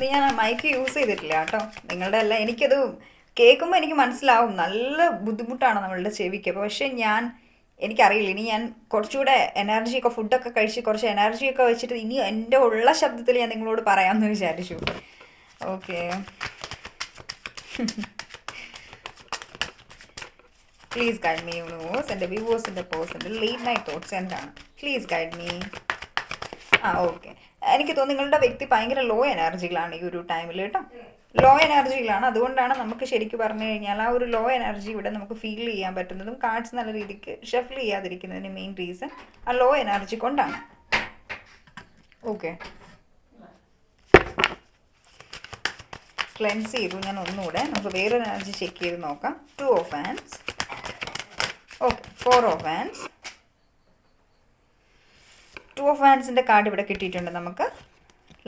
ഇത് ഞാൻ mic use ചെയ്തിട്ടില്ല കേട്ടോ, നിങ്ങളുടെ അല്ല. എനിക്കത് കേൾക്കുമ്പോൾ എനിക്ക് മനസ്സിലാവും നല്ല ബുദ്ധിമുട്ടാണ് നമ്മളുടെ ചെവിക്ക്. പക്ഷെ എനിക്കറിയില്ല, ഇനി ഞാൻ കുറച്ചുകൂടെ എനർജിയൊക്കെ ഫുഡൊക്കെ കഴിച്ച് കുറച്ച് എനർജിയൊക്കെ വെച്ചിട്ട് ഇനി എൻ്റെ ഉള്ള ശബ്ദത്തിൽ ഞാൻ നിങ്ങളോട് പറയാമെന്ന് വിചാരിച്ചു. Okay, please guide me universe. എൻ്റെ വ്യൂവേഴ്സിൻ്റെ പേഴ്സൻ്റെ ലേറ്റ് നൈറ്റ് തോട്ട്സ് എന്താണ്? Please guide me. ഓക്കെ, എനിക്ക് തോന്നുന്നു നിങ്ങളുടെ വ്യക്തി ഭയങ്കര ലോ എനർജിയിലാണ് ഈ ഒരു ടൈമിൽ കേട്ടോ. ലോ എനർജിയിലാണ്. അതുകൊണ്ടാണ് നമുക്ക് ശരിക്കും പറഞ്ഞു കഴിഞ്ഞാൽ ആ ഒരു ലോ എനർജി ഇവിടെ നമുക്ക് ഫീൽ ചെയ്യാൻ പറ്റുന്നതും കാർഡ്സ് നല്ല രീതിക്ക് ഷഫിൾ ചെയ്യാതിരിക്കുന്നതിന് മെയിൻ റീസൺ ആ ലോ എനർജി കൊണ്ടാണ്. ഓക്കെ, ക്ലെൻസ് ചെയ്തു ഞാൻ ഒന്നുകൂടെ. നമുക്ക് വേറൊരു എനർജി ചെക്ക് ചെയ്ത് നോക്കാം. 2 of hands. Okay, 4 of hands. 2 of ഹാൻഡ്സിൻ്റെ കാർഡ് ഇവിടെ കിട്ടിയിട്ടുണ്ട് നമുക്ക്.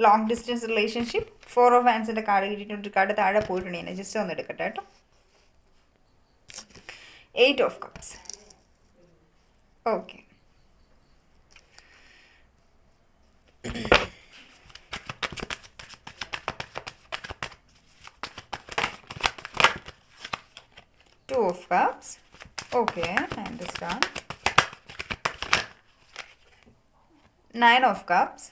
Long distance relationship. 4 ഓഫ് ഹാൻഡ്സിൻ്റെ കാർഡ് കിട്ടിയിട്ടുണ്ട്. കാർഡ് താഴെ പോയിട്ടുണ്ട്. ഞാൻ ജസ്റ്റ് ഒന്ന് എടുക്കട്ടെ കേട്ടോ. 8 of cups. Okay, Two of cups. Okay, I understand. 9 of cups.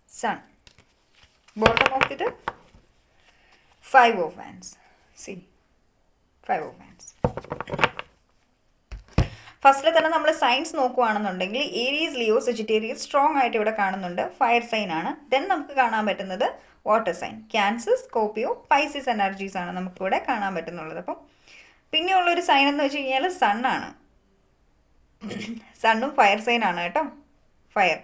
Sun. Bottom of the deck. 5 of wands. See, 5 of wands. ഫസ്റ്റിൽ തന്നെ നമ്മൾ സൈൻസ് നോക്കുകയാണെന്നുണ്ടെങ്കിൽ ഏരീസ്, ലിയോ, സജിറ്റേറിയസ് സ്ട്രോങ് ആയിട്ട് ഇവിടെ കാണുന്നുണ്ട്. ഫയർ സൈൻ ആണ്. ദെൻ നമുക്ക് കാണാൻ പറ്റുന്നത് water sign, Cancer, Scorpio, Pisces energies ആണ് നമുക്കിവിടെ കാണാൻ പറ്റുന്നുള്ളത്. അപ്പം പിന്നെയുള്ളൊരു സൈൻ എന്ന് വെച്ച് കഴിഞ്ഞാൽ സണ്ണാണ്. സണ്ണും ഫയർ സൈൻ ആണ് കേട്ടോ. ഫയർ.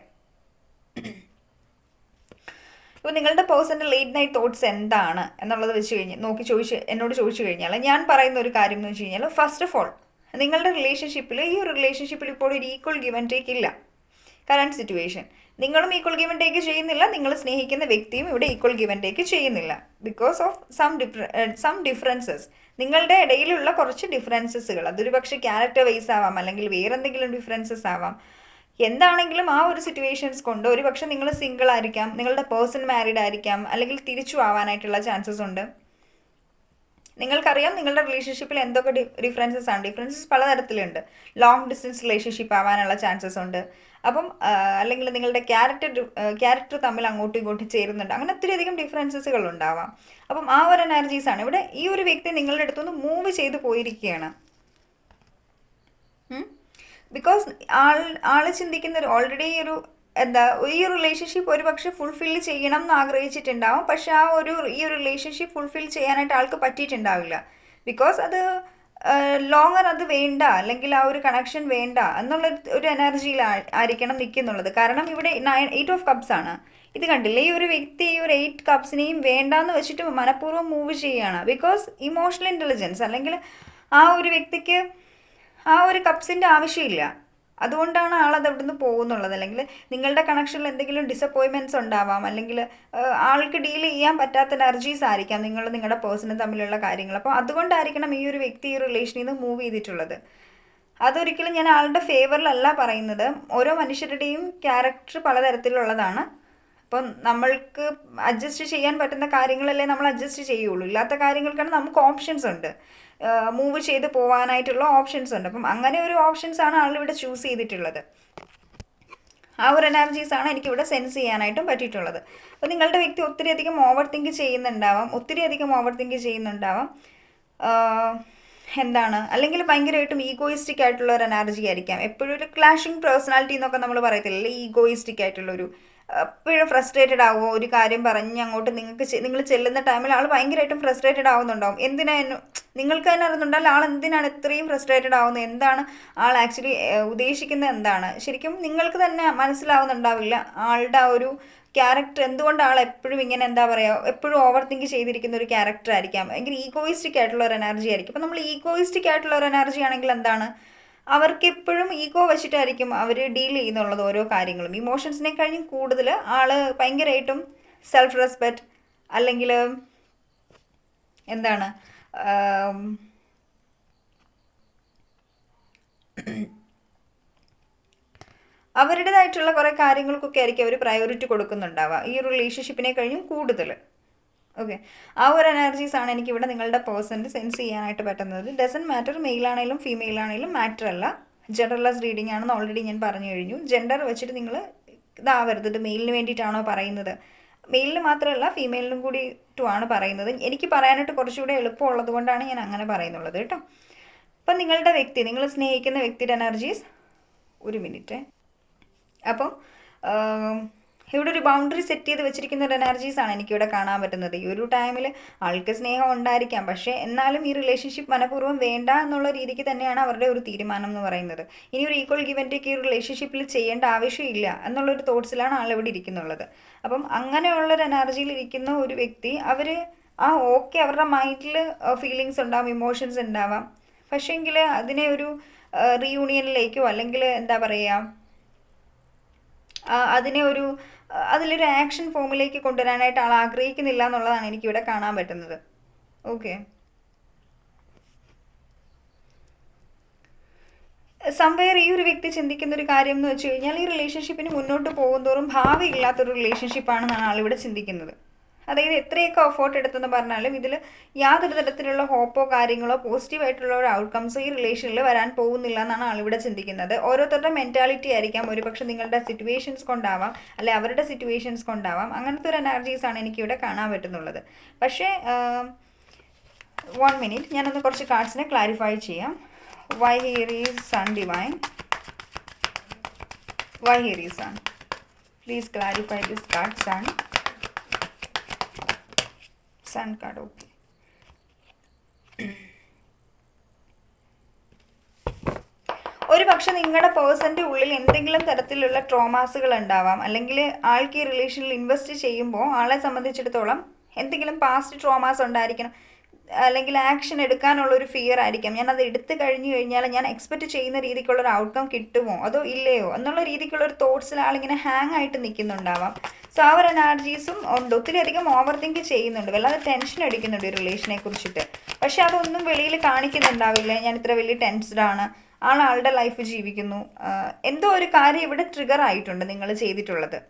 ഇപ്പോൾ നിങ്ങളുടെ പേഴ്സൻ്റെ ലേറ്റ് നൈറ്റ് തോട്ട്സ് എന്താണ് എന്നുള്ളത് വെച്ച് എന്നോട് ചോദിച്ചു കഴിഞ്ഞാൽ ഞാൻ പറയുന്ന ഒരു കാര്യം എന്ന് വെച്ച് കഴിഞ്ഞാൽ, ഫസ്റ്റ് ഓഫ് ഓൾ നിങ്ങളുടെ റിലേഷൻഷിപ്പിൽ ഈ ഒരു റിലേഷൻഷിപ്പിൽ ഇപ്പോൾ ഒരു ഈക്വൽ ഗിവ് ആൻഡ് ടേക്ക് ഇല്ല. കറണ്ട് സിറ്റുവേഷൻ നിങ്ങളും ഈക്വൽ ഗിവ് ആൻഡ് ടേക്ക് ചെയ്യുന്നില്ല, നിങ്ങൾ സ്നേഹിക്കുന്ന വ്യക്തിയും ഇവിടെ ഈക്വൽ ഗിവ് ആൻഡ് ടേക്ക് ചെയ്യുന്നില്ല. Because of some differences. നിങ്ങളുടെ ഇടയിലുള്ള കുറച്ച് ഡിഫറൻസസുകൾ, അതൊരു പക്ഷേ ക്യാരക്ടർ വൈസ് ആവാം, അല്ലെങ്കിൽ വേറെ എന്തെങ്കിലും ഡിഫറൻസസ് ആവാം. എന്താണെങ്കിലും ആ ഒരു സിറ്റുവേഷൻസ് കൊണ്ട് ഒരു പക്ഷേ നിങ്ങൾ സിംഗിൾ ആയിരിക്കാം, നിങ്ങളുടെ പേഴ്സൺ മാരീഡ് ആയിരിക്കാം, അല്ലെങ്കിൽ തിരിച്ചു ആവാനായിട്ടുള്ള ചാൻസസ് ഉണ്ട്. നിങ്ങൾക്കറിയാം നിങ്ങളുടെ റിലേഷൻഷിപ്പിൽ എന്തൊക്കെ ഡിഫറൻസസ് ആണ്. ഡിഫറൻസസ് പലതരത്തിലുണ്ട്. ലോങ് ഡിസ്റ്റൻസ് റിലേഷൻഷിപ്പ് ആവാനുള്ള ചാൻസസ് ഉണ്ട്. അപ്പം അല്ലെങ്കിൽ നിങ്ങളുടെ ക്യാരക്ടർ തമ്മിൽ അങ്ങോട്ടും ഇങ്ങോട്ടും ചേരുന്നുണ്ട്. അങ്ങനെ ഒത്തിരിയധികം ഡിഫറൻസസുകൾ ഉണ്ടാവാം. അപ്പം ആ ഒരു എനർജീസാണ് ഇവിടെ. ഈ ഒരു വ്യക്തി നിങ്ങളുടെ അടുത്തുനിന്ന് മൂവ് ചെയ്ത് പോയിരിക്കുകയാണ്. ബിക്കോസ് ആള് ചിന്തിക്കുന്ന ഓൾറെഡി ഈ ഒരു റിലേഷൻഷിപ്പ് ഒരു പക്ഷേ ഫുൾഫിൽ ചെയ്യണം എന്ന് ആഗ്രഹിച്ചിട്ടുണ്ടാവും. പക്ഷെ ഈ ഒരു റിലേഷൻഷിപ്പ് ഫുൾഫിൽ ചെയ്യാനായിട്ട് ആൾക്ക് പറ്റിയിട്ടുണ്ടാവില്ല. ബിക്കോസ് അത് ലോങ്ങർ അത് വേണ്ട, അല്ലെങ്കിൽ ആ ഒരു കണക്ഷൻ വേണ്ട എന്നുള്ള ഒരു എനർജിയിൽ ആയിരിക്കണം നിൽക്കുന്നുള്ളത്. കാരണം ഇവിടെ 8 ഓഫ് കപ്സ് ആണ്. ഇത് കണ്ടില്ലേ, ഈ ഒരു വ്യക്തി ഈ ഒരു 8 കപ്സിനെയും വേണ്ടാന്ന് വെച്ചിട്ട് മനഃപൂർവ്വം മൂവ് ചെയ്യുകയാണ്. ബിക്കോസ് ഇമോഷണൽ ഇൻ്റലിജൻസ്, അല്ലെങ്കിൽ ആ ഒരു വ്യക്തിക്ക് ആ ഒരു കപ്സിൻ്റെ ആവശ്യമില്ല. അതുകൊണ്ടാണ് ആളത് അവിടെ നിന്ന് പോകുന്നുള്ളത്. അല്ലെങ്കിൽ നിങ്ങളുടെ കണക്ഷനിൽ എന്തെങ്കിലും ഡിസപ്പോയിൻമെൻറ്റ്സ് ഉണ്ടാവാം, അല്ലെങ്കിൽ ആൾക്ക് ഡീൽ ചെയ്യാൻ പറ്റാത്ത എനർജീസ് ആയിരിക്കാം നിങ്ങളുടെ പേഴ്സണും തമ്മിലുള്ള കാര്യങ്ങൾ. അപ്പോൾ അതുകൊണ്ടായിരിക്കണം ഈ ഒരു വ്യക്തി ഈ റിലേഷനിൽ നിന്ന് മൂവ് ചെയ്തിട്ടുള്ളത്. അതൊരിക്കലും ഞാൻ ആളുടെ ഫേവറിലല്ല പറയുന്നത്. ഓരോ മനുഷ്യരുടെയും ക്യാരക്ടർ പലതരത്തിലുള്ളതാണ്. അപ്പം നമ്മൾക്ക് അഡ്ജസ്റ്റ് ചെയ്യാൻ പറ്റുന്ന കാര്യങ്ങളല്ലേ നമ്മൾ അഡ്ജസ്റ്റ് ചെയ്യുള്ളൂ. ഇല്ലാത്ത കാര്യങ്ങൾക്കാണ് നമുക്ക് ഓപ്ഷൻസ് ഉണ്ട്, മൂവ് ചെയ്ത് പോകാനായിട്ടുള്ള ഓപ്ഷൻസ് ഉണ്ട്. അപ്പം അങ്ങനെ ഒരു ഓപ്ഷൻസാണ് ആളിവിടെ ചൂസ് ചെയ്തിട്ടുള്ളത്. ആ ഒരു എനർജീസാണ് എനിക്കിവിടെ സെൻസ് ചെയ്യാനായിട്ടും പറ്റിയിട്ടുള്ളത്. അപ്പോൾ നിങ്ങളുടെ വ്യക്തി ഒത്തിരിയധികം ഓവർ തിങ്ക് ചെയ്യുന്നുണ്ടാവാം. അല്ലെങ്കിൽ ഭയങ്കരമായിട്ടും ഈഗോയിസ്റ്റിക് ആയിട്ടുള്ള ഒരു എനർജി ആയിരിക്കാം. എപ്പോഴും ഒരു ക്ലാഷിങ് പേഴ്സണാലിറ്റി എന്നൊക്കെ നമ്മൾ പറയത്തില്ലേ, ഈഗോയിസ്റ്റിക് ആയിട്ടുള്ളൊരു, എപ്പോഴും ഫ്രസ്ട്രേറ്റഡ് ആവുമോ ഒരു കാര്യം പറഞ്ഞ് അങ്ങോട്ട് നിങ്ങൾ ചെല്ലുന്ന ടൈമിൽ ആൾ ഭയങ്കരമായിട്ടും ഫ്രസ്ട്രേറ്റഡ് ആവുന്നുണ്ടാവും. നിങ്ങൾക്ക് തന്നെ അറിയുന്നുണ്ടല്ലോ ആൾ എന്തിനാണ് ഇത്രയും ഫ്രസ്ട്രേറ്റഡ് ആവുന്നത്, എന്താണ് ആൾ ആക്ച്വലി ഉദ്ദേശിക്കുന്നത് എന്താണ്. ശരിക്കും നിങ്ങൾക്ക് തന്നെ മനസ്സിലാവുന്നുണ്ടാവില്ല ആളുടെ ആ ഒരു ക്യാരക്ടർ എന്തുകൊണ്ട് ആൾ എപ്പോഴും ഇങ്ങനെ എപ്പോഴും ഓവർ തിങ്ക് ചെയ്തിരിക്കുന്ന ഒരു ക്യാരക്ടർ ആയിരിക്കാം. ഭയങ്കര ഈഗോയിസ്റ്റിക് ആയിട്ടുള്ള ഒരു എനർജി ആയിരിക്കും. അപ്പോൾ നമ്മൾ ഈഗോയിസ്റ്റിക് ആയിട്ടുള്ള ഒരു എനർജി ആണെങ്കിൽ എന്താണ്, അവർക്ക് എപ്പോഴും ഈഗോ വെച്ചിട്ടായിരിക്കും അവർ ഡീൽ ചെയ്യുന്നുള്ളത് ഓരോ കാര്യങ്ങളും. ഇമോഷൻസിനെ കഴിഞ്ഞും കൂടുതൽ ആൾ ഭയങ്കരമായിട്ടും സെൽഫ് റെസ്പെക്റ്റ്, അല്ലെങ്കിൽ അവരുടേതായിട്ടുള്ള കുറേ കാര്യങ്ങൾക്കൊക്കെ ആയിരിക്കും അവർ പ്രയോറിറ്റി കൊടുക്കുന്നുണ്ടാവുക ഈ ഒരു റിലേഷൻഷിപ്പിനെ കഴിഞ്ഞും കൂടുതൽ. ഓക്കെ, ആ ഒരു എനർജീസാണ് എനിക്കിവിടെ നിങ്ങളുടെ പേഴ്സണിൽ സെൻസ് ചെയ്യാനായിട്ട് പറ്റുന്നത്. ഡസൻ മാറ്റർ, മെയിലാണെങ്കിലും ഫീമെയിൽ ആണെങ്കിലും മാറ്റർ അല്ല. ജെൻഡർലെസ് റീഡിംഗ് ആണെന്ന് ഓൾറെഡി ഞാൻ പറഞ്ഞു കഴിഞ്ഞു. ജെൻഡർ വെച്ചിട്ട് നിങ്ങൾ ഇതാവരുത്, ഇത് മെയിലിന് വേണ്ടിയിട്ടാണോ പറയുന്നത്, മെയിലിന് മാത്രമല്ല ഫീമെയിലിനും കൂടി ആണ് പറയുന്നത്. എനിക്ക് പറയാനായിട്ട് കുറച്ചുകൂടെ എളുപ്പമുള്ളത് കൊണ്ടാണ് ഞാൻ അങ്ങനെ പറയുന്നുള്ളത് കേട്ടോ. അപ്പം നിങ്ങളുടെ വ്യക്തി, നിങ്ങൾ സ്നേഹിക്കുന്ന വ്യക്തിയുടെ എനർജീസ്, ഒരു മിനിറ്റ്. അപ്പം ഇവിടെ ഒരു ബൗണ്ടറി സെറ്റ് ചെയ്ത് വെച്ചിരിക്കുന്ന ഒരു എനർജീസാണ് എനിക്കിവിടെ കാണാൻ പറ്റുന്നത്. ഈ ഒരു ടൈമിൽ ആൾക്ക് സ്നേഹം ഉണ്ടായിരിക്കാം, പക്ഷേ എന്നാലും ഈ റിലേഷൻഷിപ്പ് മനഃപൂർവ്വം വേണ്ട എന്നുള്ള രീതിക്ക് തന്നെയാണ് അവരുടെ ഒരു തീരുമാനം എന്ന് പറയുന്നത്. ഇനി ഒരു ഈക്വൽ ഗിവ് ആൻഡ് ടേക്ക് ഈ റിലേഷൻഷിപ്പിൽ ചെയ്യേണ്ട ആവശ്യമില്ല എന്നുള്ളൊരു തോട്ട്സിലാണ് ആളിവിടെ ഇരിക്കുന്നുള്ളത്. അപ്പം അങ്ങനെയുള്ളൊരു എനർജിയിൽ ഇരിക്കുന്ന ഒരു വ്യക്തി, അവർ ഓക്കെ, അവരുടെ മൈൻഡിൽ ഫീലിങ്സ് ഉണ്ടാവും, ഇമോഷൻസ് ഉണ്ടാവാം, പക്ഷേങ്കിൽ അതിനെ ഒരു റീയൂണിയനിലേക്കോ അല്ലെങ്കിൽ എന്താ പറയുക, അതിനെ അതിലൊരു ആക്ഷൻ ഫോമിലേക്ക് കൊണ്ടുവരാനായിട്ട് ആൾ ആഗ്രഹിക്കുന്നില്ല എന്നുള്ളതാണ് എനിക്കിവിടെ കാണാൻ പറ്റുന്നത്. ഓക്കെ, സംവെയർ ഈ ഒരു വ്യക്തി ചിന്തിക്കുന്ന ഒരു കാര്യം എന്ന് വെച്ച് കഴിഞ്ഞാൽ ഈ റിലേഷൻഷിപ്പിന് മുന്നോട്ട് പോകുന്തോറും ഭാവി ഇല്ലാത്തൊരു റിലേഷൻഷിപ്പാണെന്നാണ് ആളിവിടെ ചിന്തിക്കുന്നത്. അതായത് എത്രയൊക്കെ എഫേർട്ട് എടുത്തെന്ന് പറഞ്ഞാലും ഇതിൽ യാതൊരു തരത്തിലുള്ള ഹോപ്പോ കാര്യങ്ങളോ പോസിറ്റീവായിട്ടുള്ള ഒരു ഔട്ട്കംസോ ഈ റിലേഷനിൽ വരാൻ പോകുന്നില്ല എന്നാണ് ആളിവിടെ ചിന്തിക്കുന്നത്. ഓരോരുത്തരുടെ മെൻറ്റാലിറ്റി ആയിരിക്കാം, ഒരുപക്ഷെ നിങ്ങളുടെ സിറ്റുവേഷൻസ് കൊണ്ടാവാം, അല്ലെ അവരുടെ സിറ്റുവേഷൻസ് കൊണ്ടാവാം. അങ്ങനത്തെ ഒരു എനർജീസാണ് എനിക്കിവിടെ കാണാൻ പറ്റുന്നുള്ളത്. പക്ഷേ 1 മിനിറ്റ്, ഞാനൊന്ന് കുറച്ച് കാർഡ്സിനെ ക്ലാരിഫൈ ചെയ്യാം. Why here is sun divine, why here is sun, please clarify this card. Sun card. Okay, ഒരു പക്ഷെ നിങ്ങളുടെ പേഴ്സൻ്റെ ഉള്ളിൽ എന്തെങ്കിലും തരത്തിലുള്ള ട്രോമാസുകൾ ഉണ്ടാവാം, അല്ലെങ്കിൽ ആൾക്ക് ഈ റിലേഷനിൽ ഇൻവെസ്റ്റ് ചെയ്യുമ്പോൾ ആളെ സംബന്ധിച്ചിടത്തോളം എന്തെങ്കിലും പാസ്റ്റ് ട്രോമാസ് ഉണ്ടായിരിക്കണം, അല്ലെങ്കിൽ ആക്ഷൻ എടുക്കാനുള്ളൊരു ഫിയർ ആയിരിക്കാം. ഞാനത് എടുത്തു കഴിഞ്ഞാൽ ഞാൻ എക്സ്പെക്റ്റ് ചെയ്യുന്ന രീതിക്കുള്ളൊരു ഔട്ട്കം കിട്ടുമോ അതോ ഇല്ലയോ എന്നുള്ള രീതിക്കുള്ളൊരു തോട്ട്സിൽ ആളിങ്ങനെ ഹാങ് ആയിട്ട് നിൽക്കുന്നുണ്ടാവാം. സോ ആ ഒരു എനർജീസും ഉണ്ട്. ഒത്തിരി അധികം ഓവർ തിങ്ക് ചെയ്യുന്നുണ്ട്, വല്ലാതെ ടെൻഷൻ അടിക്കുന്നുണ്ട് ഈ റിലേഷനെ കുറിച്ചിട്ട്. പക്ഷെ അതൊന്നും വെളിയിൽ കാണിക്കുന്നുണ്ടാവില്ല. ഞാൻ ഇത്ര വലിയ ടെൻസ്ഡാണ്, ആളുടെ ലൈഫ് ജീവിക്കുന്നു. എന്തോ ഒരു കാര്യം ഇവിടെ ട്രിഗർ ആയിട്ടുണ്ട് നിങ്ങൾ ചെയ്തിട്ടുള്ളത്.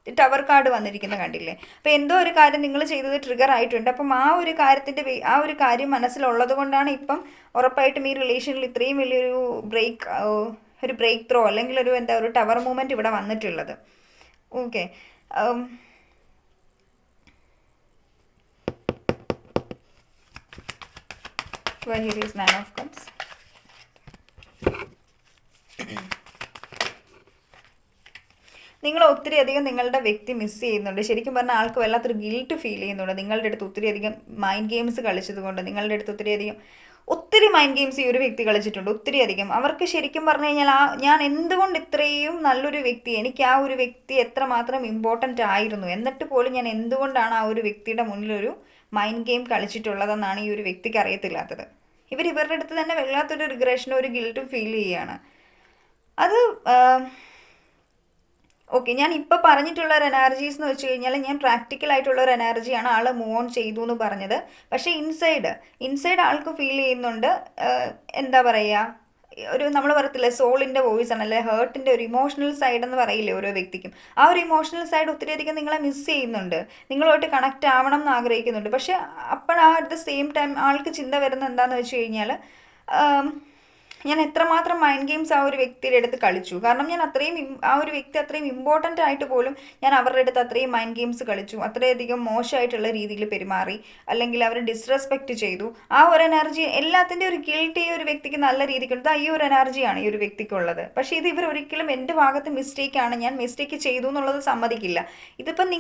ടവർ കാർഡ് വന്നിരിക്കുന്ന കണ്ടില്ലേ? അപ്പോൾ എന്തോ ഒരു കാര്യം നിങ്ങൾ ചെയ്തത് ട്രിഗർ ആയിട്ടുണ്ട്. അപ്പം ആ ഒരു കാര്യം മനസ്സിലുള്ളത് കൊണ്ടാണ് ഇപ്പം ഉറപ്പായിട്ടും ഈ റിലേഷനിൽ ഇത്രയും വലിയൊരു ബ്രേക്ക് ത്രോ അല്ലെങ്കിൽ ഒരു ടവർ മൂവ്മെൻറ്റ് ഇവിടെ വന്നിട്ടുള്ളത്. Okay, here is 9 of Cups. നിങ്ങൾ ഒത്തിരി അധികം നിങ്ങളുടെ വ്യക്തി മിസ് ചെയ്യുന്നുണ്ട്. ശരിക്കും പറഞ്ഞാൽ ആൾക്ക് വല്ലാത്തൊരു ഗിൽട്ട് ഫീൽ ചെയ്യുന്നുണ്ട്. നിങ്ങളുടെ അടുത്ത് ഒത്തിരി അധികം മൈൻഡ് ഗെയിംസ് കളിച്ചതുകൊണ്ട് നിങ്ങളുടെ അടുത്ത് ഒത്തിരി മൈൻഡ് ഗെയിംസ് ഈ ഒരു വ്യക്തി കളിച്ചിട്ടുണ്ട്, ഒത്തിരി അധികം. അവർക്ക് ശരിക്കും പറഞ്ഞു കഴിഞ്ഞാൽ ഞാൻ എന്തുകൊണ്ട് ഇത്രയും നല്ലൊരു വ്യക്തി, എനിക്ക് ആ ഒരു വ്യക്തി എത്രമാത്രം ഇമ്പോർട്ടൻ്റ് ആയിരുന്നു, എന്നിട്ട് പോലും ഞാൻ എന്തുകൊണ്ടാണ് ആ ഒരു വ്യക്തിയുടെ മുന്നിലൊരു മൈൻഡ് ഗെയിം കളിച്ചിട്ടുള്ളതെന്നാണ് ഈ ഒരു വ്യക്തിക്ക് അറിയത്തില്ലാത്തത്. ഇവരുടെ അടുത്ത് തന്നെ വല്ലാത്തൊരു റിഗ്രഷനും ഒരു ഗിൽട്ടും ഫീൽ ചെയ്യുകയാണ്. അത് ഓക്കെ, ഞാൻ ഇപ്പോൾ പറഞ്ഞിട്ടുള്ള ഒരു എനർജീസ് എന്ന് വെച്ച് കഴിഞ്ഞാൽ ഞാൻ പ്രാക്ടിക്കലായിട്ടുള്ള ഒരു എനർജിയാണ് ആൾ മൂവ് ഓൺ ചെയ്തു എന്ന് പറഞ്ഞത്. പക്ഷേ ഇൻസൈഡ് ആൾക്ക് ഫീൽ ചെയ്യുന്നുണ്ട്, എന്താ പറയുക, നമ്മൾ പറയത്തില്ലേ സോളിൻ്റെ വോയിസ് ആണ്, അല്ലെ ഹേർട്ടിൻ്റെ ഒരു ഇമോഷണൽ സൈഡ് എന്ന് പറയില്ലേ ഓരോ വ്യക്തിക്കും. ആ ഒരു ഇമോഷണൽ സൈഡ് ഒത്തിരി അധികം നിങ്ങളെ മിസ് ചെയ്യുന്നുണ്ട്, നിങ്ങളുമായിട്ട് കണക്റ്റ് ആവണം എന്ന് ആഗ്രഹിക്കുന്നുണ്ട്. പക്ഷേ അറ്റ് ദ സെയിം ടൈം ആൾക്ക് ചിന്ത വരുന്നത് എന്താണെന്ന് വെച്ച് കഴിഞ്ഞാൽ ഞാൻ എത്രമാത്രം മൈൻഡ് ഗെയിംസ് ആ ഒരു വ്യക്തിയുടെ അടുത്ത് കളിച്ചു. കാരണം ഞാൻ ആ ഒരു വ്യക്തി അത്രയും ഇമ്പോർട്ടൻ്റ് ആയിട്ട് പോലും ഞാൻ അവരുടെ അടുത്ത് അത്രയും മൈൻഡ് ഗെയിംസ് കളിച്ചു, അത്രയധികം മോശമായിട്ടുള്ള രീതിയിൽ പെരുമാറി, അല്ലെങ്കിൽ അവർ ഡിസ്റെസ്പെക്റ്റ് ചെയ്തു. ആ ഒരു എനർജി എല്ലാത്തിൻ്റെ ഒരു ഗിൽട്ട് ഈ ഒരു വ്യക്തിക്ക് നല്ല രീതിക്കുണ്ട്. ഈ ഒരു എനർജിയാണ് ഈ ഒരു വ്യക്തിക്കുള്ളത്. പക്ഷേ ഇത് ഇവർ ഒരിക്കലും എൻ്റെ ഭാഗത്ത് മിസ്റ്റേക്കാണ്, ഞാൻ മിസ്റ്റേക്ക് ചെയ്തു എന്നുള്ളത് സമ്മതിക്കില്ല. ഇതിപ്പോൾ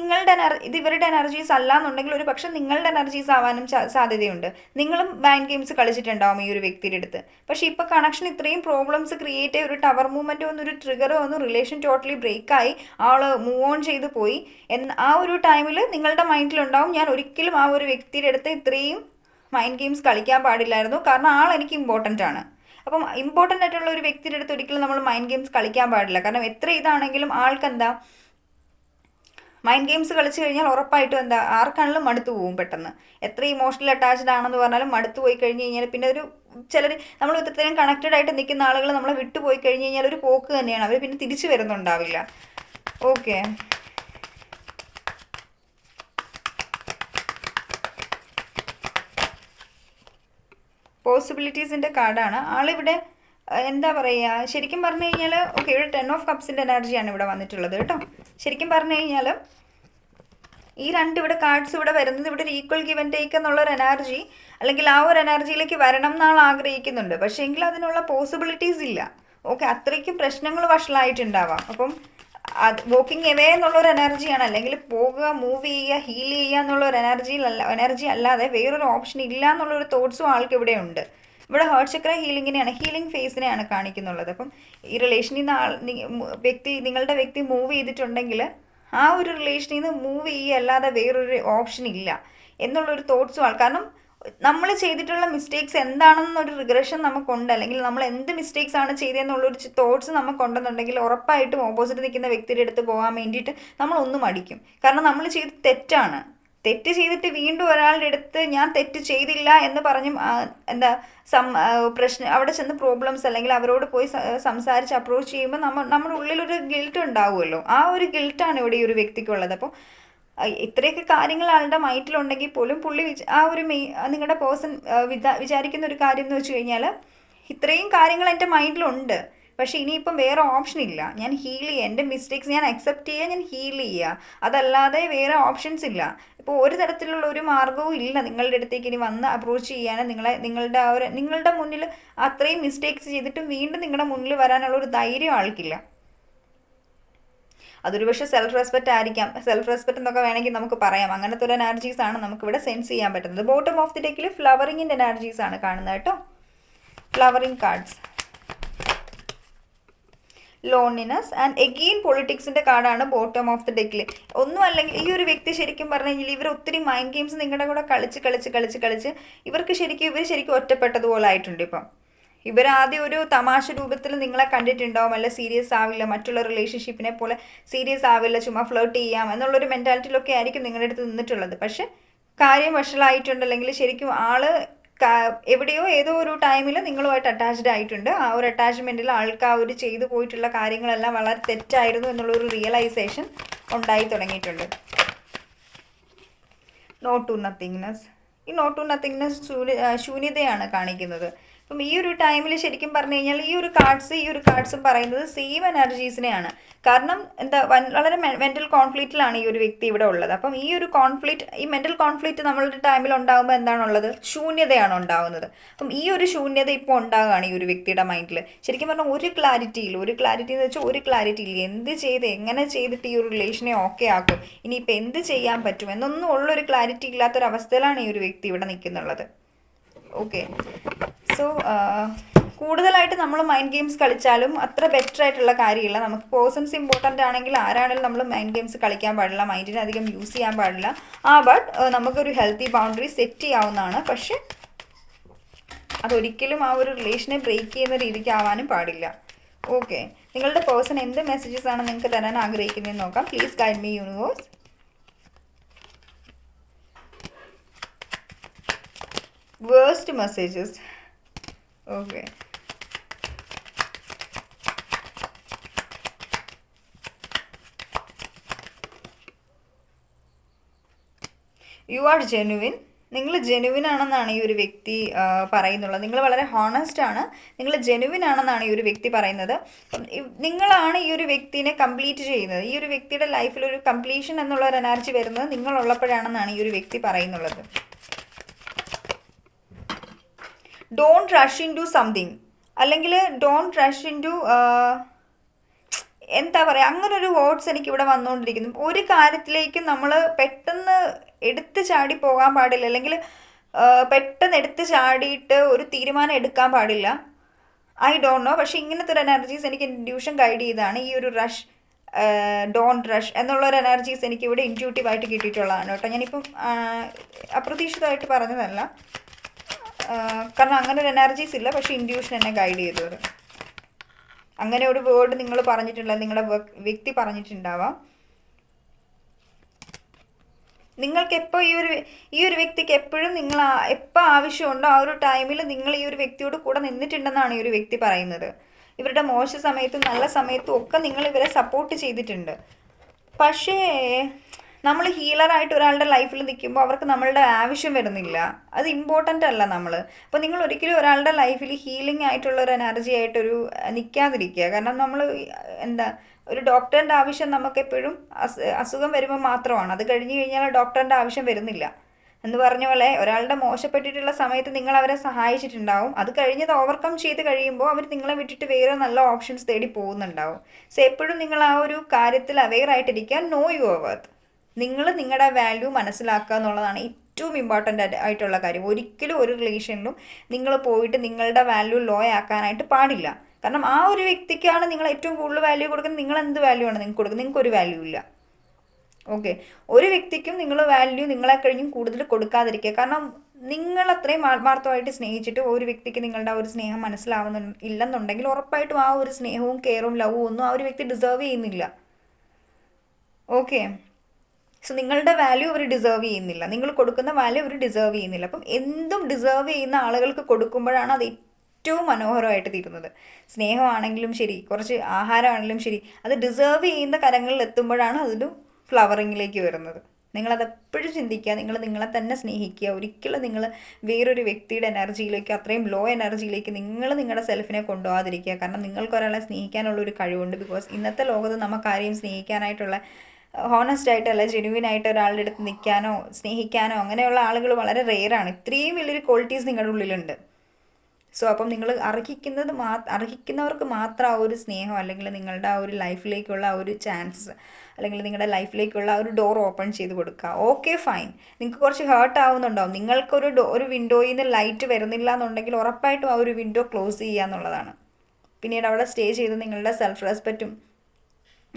ഇത് ഇവരുടെ എനർജീസ് അല്ല എന്നുണ്ടെങ്കിൽ ഒരു പക്ഷേ നിങ്ങളുടെ എനർജീസ് ആവാനും സാധ്യതയുണ്ട്. നിങ്ങളും മൈൻഡ് ഗെയിംസ് കളിച്ചിട്ടുണ്ടാവും ഈ ഒരു വ്യക്തിയുടെ അടുത്ത്. പക്ഷേ ഇപ്പോൾ ഇത്രയും പ്രോബ്ലംസ് ക്രിയേറ്റ് ചെയ്ത് ഒരു ടവർ മൂവ്മെൻറ്റ് വന്നു, ഒരു ട്രിഗർ വന്നു, റിലേഷൻ ടോട്ടലി ബ്രേക്കായി, ആൾ മൂവ് ഓൺ ചെയ്ത് പോയി. ആ ഒരു ടൈമിൽ നിങ്ങളുടെ മൈൻഡിലുണ്ടാവും ഞാൻ ഒരിക്കലും ആ ഒരു വ്യക്തിയുടെ അടുത്ത് ഇത്രയും മൈൻഡ് ഗെയിംസ് കളിക്കാൻ പാടില്ലായിരുന്നു, കാരണം എനിക്ക് ഇമ്പോർട്ടൻ്റ് ആണ്. അപ്പം ഇമ്പോർട്ടൻ്റ് ആയിട്ടുള്ള ഒരു വ്യക്തിയുടെ അടുത്ത് ഒരിക്കലും നമ്മൾ മൈൻഡ് ഗെയിംസ് കളിക്കാൻ പാടില്ല. കാരണം എത്ര ഇതാണെങ്കിലും ആൾക്കെന്താ മൈൻഡ് ഗെയിംസ് കളിച്ചു കഴിഞ്ഞാൽ ഉറപ്പായിട്ടും ആർക്കാണെങ്കിലും മടുത്തു പോകും പെട്ടെന്ന്. എത്ര ഇമോഷണൽ അറ്റാച്ച്ഡ് ആണെന്ന് പറഞ്ഞാലും മടുത്തു പോയി കഴിഞ്ഞ് കഴിഞ്ഞാൽ പിന്നെ ചിലർ നമ്മൾ ഇത്രയും കണക്റ്റഡ് ആയിട്ട് നിൽക്കുന്ന ആളുകൾ നമ്മളെ വിട്ടുപോയി കഴിഞ്ഞ് കഴിഞ്ഞാൽ ഒരു പോക്ക് തന്നെയാണ്. അവർ പിന്നെ തിരിച്ചു വരുന്നുണ്ടാവില്ല. ഓക്കെ, പോസിബിലിറ്റീസിൻ്റെ കാർഡാണ്. ആളിവിടെ എന്താ പറയുക, ശരിക്കും പറഞ്ഞു കഴിഞ്ഞാൽ ഓക്കെ, ഇവിടെ 10 ഓഫ് കപ്സിൻ്റെ എനർജിയാണ് ഇവിടെ വന്നിട്ടുള്ളത് കേട്ടോ. ശരിക്കും പറഞ്ഞു കഴിഞ്ഞാൽ ഈ ഇവിടെ കാർഡ്സ് ഇവിടെ വരുന്നത് ഇവിടെ ഒരു ഈക്വൽ ഗിവ് ആൻഡ് ടേക്ക് എന്നുള്ളൊരു എനർജി, അല്ലെങ്കിൽ ആ ഒരു എനർജിയിലേക്ക് വരണം എന്നാൾ ആഗ്രഹിക്കുന്നുണ്ട്. പക്ഷേ എങ്കിൽ അതിനുള്ള പോസിബിലിറ്റീസ് ഇല്ല. ഓക്കെ, അത്രയ്ക്കും പ്രശ്നങ്ങൾ വഷളായിട്ടുണ്ടാവാം. അപ്പം അത് വോക്കിംഗ് എവേ എന്നുള്ളൊരു എനർജിയാണ്, അല്ലെങ്കിൽ പോകുക, മൂവ് ചെയ്യുക, ഹീൽ ചെയ്യുക എന്നുള്ളൊരു എനർജി അല്ലാതെ വേറൊരു ഓപ്ഷൻ ഇല്ല എന്നുള്ളൊരു തോട്ട്സും ആൾക്ക് ഇവിടെ ഉണ്ട്. ഇവിടെ ഹേർട്ട് ചക്ര ഹീലിങ്ങിനെയാണ്, ഹീലിംഗ് ഫേസിനെയാണ് കാണിക്കുന്നുള്ളത്. അപ്പം ഈ റിലേഷനിൽ നിന്ന് നിങ്ങളുടെ വ്യക്തി മൂവ് ചെയ്തിട്ടുണ്ടെങ്കിൽ ആ ഒരു റിലേഷനിൽ നിന്ന് മൂവ് ചെയ്യുക അല്ലാതെ വേറൊരു ഓപ്ഷൻ ഇല്ല എന്നുള്ളൊരു തോട്ട്സും കാരണം നമ്മൾ ചെയ്തിട്ടുള്ള മിസ്റ്റേക്സ് എന്താണെന്നൊരു റിഗ്രഷൻ നമുക്കുണ്ട്, അല്ലെങ്കിൽ നമ്മൾ എന്ത് മിസ്റ്റേക്സ് ആണ് ചെയ്തതെന്നുള്ളൊരു തോട്ട്സ് നമുക്കുണ്ടെന്നുണ്ടെങ്കിൽ ഉറപ്പായിട്ടും ഓപ്പോസിറ്റ് നിൽക്കുന്ന വ്യക്തിയുടെ അടുത്ത് പോകാൻ വേണ്ടിയിട്ട് നമ്മളൊന്നും മടിക്കും. കാരണം നമ്മൾ ചെയ്ത് തെറ്റ് ചെയ്തിട്ട് വീണ്ടും ഒരാളുടെ അടുത്ത് ഞാൻ തെറ്റ് ചെയ്തില്ല എന്ന് പറഞ്ഞും പ്രശ്നം അവിടെ ചെന്ന് പ്രോബ്ലംസ് അല്ലെങ്കിൽ അവരോട് പോയി സംസാരിച്ച് അപ്രോച്ച് ചെയ്യുമ്പോൾ നമ്മുടെ ഉള്ളിലൊരു ഗിൽട്ട് ഉണ്ടാവുമല്ലോ. ആ ഒരു ഗിൽട്ടാണ് ഇവിടെ ഈ ഒരു വ്യക്തിക്കുള്ളത്. അപ്പോൾ ഇത്രയൊക്കെ കാര്യങ്ങൾ ആളുടെ മൈൻഡിലുണ്ടെങ്കിൽ പോലും പുള്ളി നിങ്ങളുടെ പേഴ്സൺ വിചാരിക്കുന്ന ഒരു കാര്യം എന്ന് വെച്ച് കഴിഞ്ഞാൽ ഇത്രയും കാര്യങ്ങൾ എൻ്റെ മൈൻഡിലുണ്ട്, പക്ഷേ ഇനിയിപ്പം വേറെ ഓപ്ഷൻ ഇല്ല. ഞാൻ ഹീൽ ചെയ്യുക, എൻ്റെ മിസ്റ്റേക്സ് ഞാൻ അക്സെപ്റ്റ് ചെയ്യുക, ഞാൻ ഹീൽ ചെയ്യുക, അതല്ലാതെ വേറെ ഓപ്ഷൻസ് ഇല്ല. ഇപ്പോൾ ഒരു തരത്തിലുള്ള ഒരു മാർഗവും ഇല്ല നിങ്ങളുടെ അടുത്തേക്ക് ഇനി വന്ന് അപ്രോച്ച് ചെയ്യാനും നിങ്ങളുടെ മുന്നിൽ അത്രയും മിസ്റ്റേക്സ് ചെയ്തിട്ടും വീണ്ടും നിങ്ങളുടെ മുന്നിൽ വരാനുള്ള ഒരു ധൈര്യം ആൾക്കില്ല. അതൊരു പക്ഷേ സെൽഫ് റെസ്പെക്റ്റ് ആയിരിക്കാം. സെൽഫ് റെസ്പെക്റ്റ് എന്നൊക്കെ വേണമെങ്കിൽ നമുക്ക് പറയാം. അങ്ങനത്തെ ഒരു എനർജീസ് ആണ് നമുക്കിവിടെ സെൻസ് ചെയ്യാൻ പറ്റുന്നത്. ബോട്ടം ഓഫ് ദി ഡെക്കിൽ ഫ്ലവറിങ്ങിൻ്റെ എനർജീസ് ആണ് കാണുന്നത് കേട്ടോ. Flowering cards, loneliness and again പൊളിറ്റിക്സിൻ്റെ കാർഡാണ് ബോട്ടം ഓഫ് ദി ഡെക്കിൽ. ഒന്നും അല്ലെങ്കിൽ ഈ ഒരു വ്യക്തി ശരിക്കും പറഞ്ഞു കഴിഞ്ഞാൽ ഇവർ ഒത്തിരി മൈൻഡ് ഗെയിംസ് നിങ്ങളുടെ കൂടെ കളിച്ച് ഇവർ ശരിക്കും ഒറ്റപ്പെട്ടതുപോലെ ആയിട്ടുണ്ട്. ഇപ്പം ഇവരാദ്യം ഒരു തമാശ രൂപത്തിൽ നിങ്ങളെ കണ്ടിട്ടുണ്ടാവും, അല്ല സീരിയസ് ആവില്ല, മറ്റുള്ള റിലേഷൻഷിപ്പിനെ പോലെ സീരിയസ് ആവില്ല, ചുമ്മാ ഫ്ലേർട്ട് ചെയ്യാം എന്നുള്ളൊരു മെൻറ്റാലിറ്റിയിലൊക്കെ ആയിരിക്കും നിങ്ങളുടെ അടുത്ത് നിന്നിട്ടുള്ളത്. പക്ഷെ കാര്യം വഷളായിട്ടുണ്ട്, അല്ലെങ്കിൽ ശരിക്കും ആള് എവിടെയോ ഏതോ ഒരു ടൈമിൽ നിങ്ങളുമായിട്ട് അറ്റാച്ച്ഡ് ആയിട്ടുണ്ട്. ആ ഒരു അറ്റാച്ച്മെൻറ്റിൽ ആൾക്ക് ആ ഒരു ചെയ്തു പോയിട്ടുള്ള കാര്യങ്ങളെല്ലാം വളരെ തെറ്റായിരുന്നു എന്നുള്ളൊരു റിയലൈസേഷൻ ഉണ്ടായി തുടങ്ങിയിട്ടുണ്ട്. No to nothingness. ഈ നോ ടു നത്തിങ്നെസ് ശൂന്യതയാണ് കാണിക്കുന്നത്. അപ്പം ഈ ഒരു ടൈമിൽ ശരിക്കും പറഞ്ഞു കഴിഞ്ഞാൽ ഈ ഒരു കാർഡ്സും പറയുന്നത് സെയിം എനർജീസിനെയാണ്. കാരണം വളരെ മെൻ്റൽ കോൺഫ്ലിക്റ്റിലാണ് ഈ ഒരു വ്യക്തി ഇവിടെ ഉള്ളത്. അപ്പം ഈ മെൻ്റൽ കോൺഫ്ലിക്റ്റ് നമ്മളുടെ ടൈമിൽ ഉണ്ടാകുമ്പോൾ എന്താണുള്ളത്? ശൂന്യതയാണ് ഉണ്ടാകുന്നത്. അപ്പം ഈ ഒരു ശൂന്യത ഇപ്പോൾ ഉണ്ടാകുകയാണ് ഈ ഒരു വ്യക്തിയുടെ മൈൻഡിൽ. ശരിക്കും പറഞ്ഞാൽ ഒരു ക്ലാരിറ്റി എന്ന് വെച്ചാൽ ഒരു ക്ലാരിറ്റി ഇല്ല. എങ്ങനെ ചെയ്തിട്ട് ഈ ഒരു റിലേഷനെ ഓക്കെ ആക്കും, ഇനിയിപ്പോൾ എന്ത് ചെയ്യാൻ പറ്റും എന്നൊന്നും ഉള്ളൊരു ക്ലാരിറ്റി ഇല്ലാത്തൊരവസ്ഥയിലാണ് ഈ ഒരു വ്യക്തി ഇവിടെ നിൽക്കുന്നുള്ളത്. ഓക്കെ, സോ കൂടുതലായിട്ട് നമ്മൾ മൈൻഡ് ഗെയിംസ് കളിച്ചാലും അത്ര ബെറ്റർ ആയിട്ടുള്ള കാര്യമില്ല. നമുക്ക് പേഴ്സൺസ് ഇമ്പോർട്ടൻ്റ് ആണെങ്കിൽ ആരാണെങ്കിലും നമ്മൾ മൈൻഡ് ഗെയിംസ് കളിക്കാൻ പാടില്ല, മൈൻഡിനെ അധികം യൂസ് ചെയ്യാൻ പാടില്ല. ബട്ട് നമുക്കൊരു ഹെൽത്തി ബൗണ്ടറി സെറ്റ് ചെയ്യാവുന്നതാണ്. പക്ഷെ അതൊരിക്കലും ആ ഒരു റിലേഷനെ ബ്രേക്ക് ചെയ്യുന്ന രീതിക്ക് ആവാനും പാടില്ല. ഓക്കെ, നിങ്ങളുടെ പേഴ്സൺ എന്ത് മെസ്സേജസ് ആണ് നിങ്ങൾക്ക് തരാൻ ആഗ്രഹിക്കുന്നതെന്ന് നോക്കാം. Please guide me universe. Worst messages. Okay. You are genuine. നിങ്ങൾ ജെനുവിൻ ആണെന്നാണ് ഈ ഒരു വ്യക്തി പറയുന്നുള്ളത്. നിങ്ങൾ വളരെ ഹോണസ്റ്റ് ആണ്, നിങ്ങൾ ജെനുവിൻ ആണെന്നാണ് ഈ ഒരു വ്യക്തി പറയുന്നത്. നിങ്ങളാണ് ഈ ഒരു വ്യക്തിനെ കംപ്ലീറ്റ് ചെയ്യുന്നത്. ഈ ഒരു വ്യക്തിയുടെ ലൈഫിൽ ഒരു കംപ്ലീഷൻ എന്നുള്ള ഒരു എനർജി വരുന്നത് നിങ്ങളുള്ളപ്പോഴാണെന്നാണ് ഈ ഒരു വ്യക്തി പറയുന്നുള്ളത്. Don't rush into something, അല്ലെങ്കിൽ ഡോണ്ട് റഷ് ഇൻ ടു എന്താ പറയുക, അങ്ങനൊരു വേർഡ്സ് എനിക്കിവിടെ വന്നുകൊണ്ടിരിക്കുന്നു. ഒരു കാര്യത്തിലേക്ക് നമ്മൾ പെട്ടെന്ന് എടുത്ത് ചാടി പോകാൻ പാടില്ല, അല്ലെങ്കിൽ പെട്ടെന്ന് എടുത്ത് ചാടിയിട്ട് ഒരു തീരുമാനം എടുക്കാൻ പാടില്ല. ഐ ഡോണ്ട് നോ, പക്ഷേ ഇങ്ങനത്തെ ഒരു എനർജീസ് എനിക്ക് ഇൻഡ്യൂഷൻ ഗൈഡ് ചെയ്താണ്. ഈ ഒരു ഡോണ്ട് റഷ് എന്നുള്ളൊരു എനർജീസ് എനിക്കിവിടെ ഇൻറ്റ്യൂട്ടീവായിട്ട് കിട്ടിയിട്ടുള്ളതാണ് കേട്ടോ. ഞാനിപ്പം അപ്രതീക്ഷിതമായിട്ട് പറഞ്ഞതല്ല, കാരണം അങ്ങനെ ഒരു എനർജീസ് ഇല്ല, പക്ഷേ ഇൻഡ്യൂഷൻ എന്നെ ഗൈഡ് ചെയ്തത്. അങ്ങനെ ഒരു വേർഡ് നിങ്ങൾ പറഞ്ഞിട്ടുള്ള നിങ്ങളുടെ വ്യക്തി പറഞ്ഞിട്ടുണ്ടാവാം. നിങ്ങൾക്ക് എപ്പോൾ ഈ ഒരു വ്യക്തിക്ക് എപ്പോഴും നിങ്ങൾ എപ്പോൾ ആവശ്യമുണ്ടോ ആ ഒരു ടൈമിൽ നിങ്ങൾ ഈ ഒരു വ്യക്തിയോട് കൂടെ നിന്നിട്ടുണ്ടെന്നാണ് ഈ ഒരു വ്യക്തി പറയുന്നത്. ഇവരുടെ മോശ സമയത്തും നല്ല സമയത്തും ഒക്കെ നിങ്ങൾ ഇവരെ സപ്പോർട്ട് ചെയ്തിട്ടുണ്ട്. പക്ഷേ നമ്മൾ ഹീലറായിട്ട് ഒരാളുടെ ലൈഫിൽ നിൽക്കുമ്പോൾ അവർക്ക് നമ്മളുടെ ആവശ്യം വരുന്നില്ല. അത് ഇമ്പോർട്ടൻ്റ് അല്ല നമ്മൾ. അപ്പോൾ നിങ്ങൾ ഒരിക്കലും ഒരാളുടെ ലൈഫിൽ ഹീലിംഗ് ആയിട്ടുള്ള ഒരു എനർജി ആയിട്ടൊരു നിൽക്കാതിരിക്കുക. കാരണം നമ്മൾ എന്താ ഒരു ഡോക്ടറിൻ്റെ ആവശ്യം നമുക്കെപ്പോഴും അസുഖം വരുമ്പോൾ മാത്രമാണ്. അത് കഴിഞ്ഞ് കഴിഞ്ഞാൽ ഡോക്ടറിൻ്റെ ആവശ്യം വരുന്നില്ല. എന്ന് പറഞ്ഞ പോലെ ഒരാളുടെ മോശപ്പെട്ടിട്ടുള്ള സമയത്ത് നിങ്ങൾ അവരെ സഹായിച്ചിട്ടുണ്ടാവും. അത് കഴിഞ്ഞത് ഓവർകം ചെയ്ത് കഴിയുമ്പോൾ അവർ നിങ്ങളെ വിട്ടിട്ട് വേറെ നല്ല ഓപ്ഷൻസ് തേടി പോകുന്നുണ്ടാവും. സോ എപ്പോഴും നിങ്ങൾ ആ ഒരു കാര്യത്തിൽ അവെയർ ആയിട്ടിരിക്കുക. No your worth. നിങ്ങൾ നിങ്ങളുടെ വാല്യൂ മനസ്സിലാക്കുക എന്നുള്ളതാണ് ഏറ്റവും ഇമ്പോർട്ടൻ്റ് ആയിട്ടുള്ള കാര്യം. ഒരിക്കലും ഒരു റിലേഷനിലും നിങ്ങൾ പോയിട്ട് നിങ്ങളുടെ വാല്യൂ ലോ ആക്കാനായിട്ട് പാടില്ല. കാരണം ആ ഒരു വ്യക്തിക്കാണ് നിങ്ങൾ ഏറ്റവും കൂടുതൽ വാല്യൂ കൊടുക്കുന്നത്. നിങ്ങൾ എന്ത് വാല്യൂ ആണ് നിങ്ങൾക്ക് കൊടുക്കുന്നത്? നിങ്ങൾക്ക് ഒരു വാല്യൂ ഇല്ല. ഓക്കെ, ഒരു വ്യക്തിക്കും നിങ്ങൾ വാല്യൂ നിങ്ങളെ കഴിഞ്ഞും കൂടുതൽ കൊടുക്കാതിരിക്കുക. കാരണം നിങ്ങൾ അത്രയും ആത്മാർത്ഥമായിട്ട് സ്നേഹിച്ചിട്ട് ഒരു വ്യക്തിക്ക് നിങ്ങളുടെ ആ ഒരു സ്നേഹം ഇല്ലെന്നുണ്ടെങ്കിൽ ഉറപ്പായിട്ടും ആ ഒരു സ്നേഹവും കെയറും ലവും ഒന്നും ആ ഒരു വ്യക്തി ഡിസേർവ് ചെയ്യുന്നില്ല. ഓക്കെ, സോ നിങ്ങളുടെ വാല്യൂ അവർ ഡിസേർവ് ചെയ്യുന്നില്ല. നിങ്ങൾ കൊടുക്കുന്ന വാല്യൂ അവർ ഡിസേർവ് ചെയ്യുന്നില്ല. അപ്പം എന്തും ഡിസേർവ് ചെയ്യുന്ന ആളുകൾക്ക് കൊടുക്കുമ്പോഴാണ് അത് ഏറ്റവും മനോഹരമായിട്ട് തീരുന്നത്. സ്നേഹമാണെങ്കിലും ശരി, കുറച്ച് ആഹാരമാണെങ്കിലും ശരി, അത് ഡിസേർവ് ചെയ്യുന്ന കരങ്ങളിൽ എത്തുമ്പോഴാണ് അതൊരു ഫ്ലവറിങ്ങിലേക്ക് വരുന്നത്. നിങ്ങളതെപ്പോഴും ചിന്തിക്കുക. നിങ്ങൾ നിങ്ങളെ തന്നെ സ്നേഹിക്കുക. ഒരിക്കലും നിങ്ങൾ വേറൊരു വ്യക്തിയുടെ എനർജിയിലേക്ക്, അത്രയും ലോ എനർജിയിലേക്ക് നിങ്ങൾ നിങ്ങളുടെ സെൽഫിനെ കൊണ്ടുപോകാതിരിക്കുക. കാരണം നിങ്ങൾക്ക് ഒരാളെ സ്നേഹിക്കാനുള്ളൊരു കഴിവുണ്ട്. ബിക്കോസ് ഇന്നത്തെ ലോകത്ത് നമുക്കാരെയും സ്നേഹിക്കാനായിട്ടുള്ള ഹോണസ്റ്റ് ആയിട്ടല്ല, ജെനുവിൻ ആയിട്ട് ഒരാളുടെ അടുത്ത് നിൽക്കാനോ സ്നേഹിക്കാനോ അങ്ങനെയുള്ള ആളുകൾ വളരെ റെയറാണ്. ഇത്രയും വലിയൊരു ക്വാളിറ്റീസ് നിങ്ങളുടെ ഉള്ളിലുണ്ട്. സോ അപ്പം നിങ്ങൾ അർഹിക്കുന്നവർക്ക് മാത്രം ആ ഒരു സ്നേഹം, അല്ലെങ്കിൽ നിങ്ങളുടെ ആ ഒരു ലൈഫിലേക്കുള്ള ആ ഒരു ചാൻസ്, അല്ലെങ്കിൽ നിങ്ങളുടെ ലൈഫിലേക്കുള്ള ആ ഒരു ഡോർ ഓപ്പൺ ചെയ്ത് കൊടുക്കുക. ഓക്കെ ഫൈൻ, നിങ്ങൾക്ക് കുറച്ച് ഹേർട്ട് ആവുന്നുണ്ടാവും. നിങ്ങൾക്കൊരു ഒരു വിൻഡോയിൽ നിന്ന് ലൈറ്റ് വരുന്നില്ല എന്നുണ്ടെങ്കിൽ ഉറപ്പായിട്ടും ആ ഒരു വിൻഡോ ക്ലോസ് ചെയ്യുക എന്നുള്ളതാണ്. പിന്നീട് അവിടെ സ്റ്റേ ചെയ്ത് നിങ്ങളുടെ സെൽഫ് റെസ്പെക്റ്റും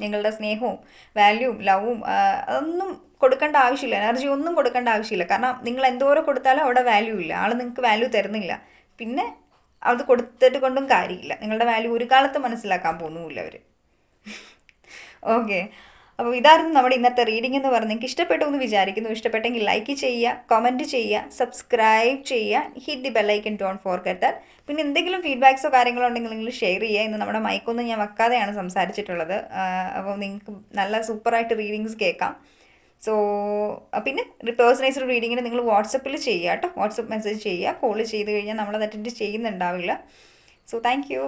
നിങ്ങളുടെ സ്നേഹവും വാല്യൂവും ലവും അതൊന്നും കൊടുക്കേണ്ട ആവശ്യമില്ല. എനർജി ഒന്നും കൊടുക്കേണ്ട ആവശ്യമില്ല. കാരണം നിങ്ങൾ എന്തോരം കൊടുത്താലും അവിടെ വാല്യൂ ഇല്ല. ആൾ നിങ്ങൾക്ക് വാല്യൂ തരുന്നില്ല. പിന്നെ അത് കൊടുത്തിട്ട് കൊണ്ടും കാര്യമില്ല. നിങ്ങളുടെ വാല്യൂ ഒരു കാലത്ത് മനസ്സിലാക്കാൻ പോകുന്നുമില്ല അവർ. ഓക്കെ, അപ്പോൾ ഇതായിരുന്നു നമ്മുടെ ഇന്നത്തെ റീഡിംഗ് എന്ന് പറഞ്ഞ് നിങ്ങൾക്ക് ഇഷ്ടപ്പെട്ടു എന്ന് വിചാരിക്കുന്നു. ഇഷ്ടപ്പെട്ടെങ്കിൽ ലൈക്ക് ചെയ്യുക, കമൻറ്റ് ചെയ്യുക, സബ്സ്ക്രൈബ് ചെയ്യുക, hit the bell icon, don't forget that. പിന്നെ എന്തെങ്കിലും ഫീഡ്ബാക്സോ കാര്യങ്ങളോ ഉണ്ടെങ്കിൽ നിങ്ങൾ ഷെയർ ചെയ്യുക. ഇന്ന് നമ്മുടെ മൈക്കൊന്നും ഞാൻ വെക്കാതെയാണ് സംസാരിച്ചിട്ടുള്ളത്. അപ്പോൾ നിങ്ങൾക്ക് നല്ല സൂപ്പറായിട്ട് റീഡിങ്സ് കേൾക്കാം. സോ പിന്നെ പേഴ്സണലൈസ്ഡ് റീഡിങ്ങിന് നിങ്ങൾ വാട്സപ്പിൽ ചെയ്യുക കേട്ടോ. വാട്സപ്പ് മെസ്സേജ് ചെയ്യുക. കോൾ ചെയ്ത് കഴിഞ്ഞാൽ നമ്മളത് അറ്റൻഡ് ചെയ്യുന്നുണ്ടാവില്ല. So thank U.